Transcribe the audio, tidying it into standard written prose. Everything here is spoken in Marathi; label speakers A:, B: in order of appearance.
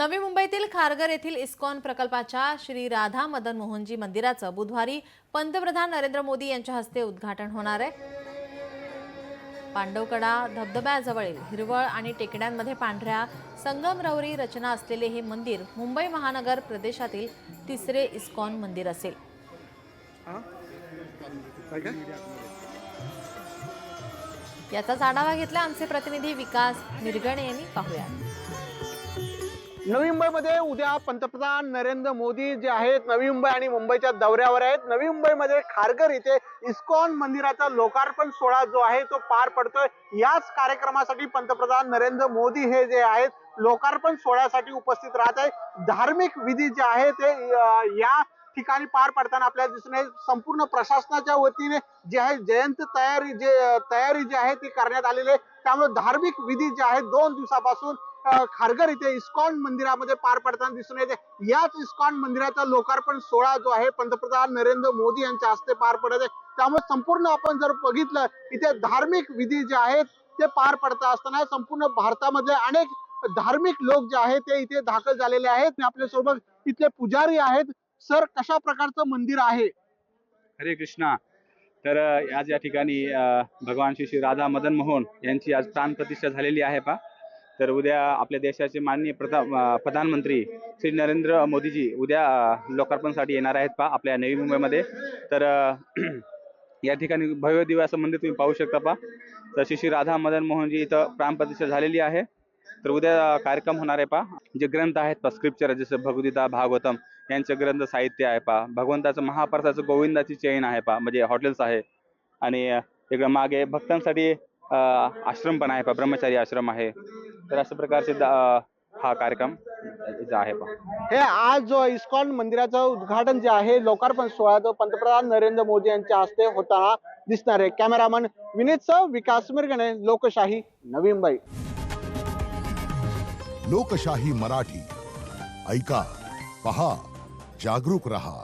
A: नवी मुंबईतील खारघर येथील इस्कॉन प्रकल्पाच्या श्री राधा मदन मोहनजी मंदिराचं बुधवारी पंतप्रधान नरेंद्र मोदी यांच्या हस्ते उद्घाटन होणार आहे। पांडवकडा धबधब्याजवळील हिरवळ आणि टेकड्यांमध्ये पांढऱ्या संगमरवरी रचना असलेले हे मंदिर मुंबई महानगर प्रदेशातील तिसरे इस्कॉन मंदिर असेल। याचाच आढावा घेतला आमचे प्रतिनिधी विकास निरगणे यांनी। पाहूया।
B: नवी मुंबईमध्ये उद्या पंतप्रधान नरेंद्र मोदी जे आहेत नवी मुंबई आणि मुंबईच्या दौऱ्यावर आहेत। नवी मुंबईमध्ये खारघर इथे इस्कॉन मंदिराचा लोकार्पण सोहळा जो आहे तो पार पडतोय। याच कार्यक्रमासाठी पंतप्रधान नरेंद्र मोदी हे जे आहेत लोकार्पण सोहळ्यासाठी उपस्थित राहत आहे। धार्मिक विधी जे आहे ते या ठिकाणी पार पडताना आपल्याला दिसून येईल। संपूर्ण प्रशासनाच्या वतीने जे आहे जयंत तयारी जी आहे ती करण्यात आलेली आहे। त्यामुळे धार्मिक विधी जे आहेत 2 दिवसापासून खारघर इथे इस्कॉन मंदिरामध्ये पार पडताना दिसून येते। याच इस्कॉन मंदिराचा लोकार्पण सोहळा जो आहे पंतप्रधान नरेंद्र मोदी यांच्या हस्ते पार पडत आहे। त्यामुळे संपूर्ण आपण जर बघितलं इथे धार्मिक विधी जे आहेत ते पार पडत असताना संपूर्ण भारतामध्ये अनेक धार्मिक लोक जे आहेत ते इथे दाखल झालेले आहेत। आपल्या सोबत इथले पुजारी आहेत। सर, कशा प्रकारचं मंदिर आहे?
C: हरे कृष्णा। तर आज या ठिकाणी भगवान श्री राधा मदन मोहन यांची आज प्राण प्रतिष्ठा झालेली आहे पा। तर उद्या आपल्या देशाचे माननीय प्रधानमंत्री श्री नरेंद्र मोदीजी उद्या लोकार्पणसाठी येणार आहेत पा आपल्या नवी मुंबईमध्ये। तर या ठिकाणी भव्य दिव्य असं मंदिर तुम्ही पाहू शकता पा। तर श्री राधा मदन मोहनजी इथं प्राण प्रतिष्ठा झालेली आहे। तर उद्या कार्यक्रम होणार आहे पा। जे ग्रंथ आहेत पा स्क्रिप्चर जसं भगवद्गीता भागवतम यांचे ग्रंथ साहित्य आहे पा। भगवंताचं महाप्रसादाचं गोविंदाची चैन आहे पा, म्हणजे हॉटेल्स आहे। आणि इकडे मागे भक्तांसाठी आश्रम पण आहे पा, ब्रह्मचारी आश्रम आहे। तर अशा प्रकारचे हा कार्यक्रम आहे पा।
B: हे आज जो इस्कॉन मंदिराचं उद्घाटन जे आहे लोकार्पण सोहळा जो पंतप्रधान नरेंद्र मोदी यांच्या हस्ते होताना दिसणार आहे। कॅमेरामन विनीतसह विकास मिरगणे, लोकशाही, नवी मुंबई।
D: लोकशाही मराठी ऐका, पहा, जागरूक रहा।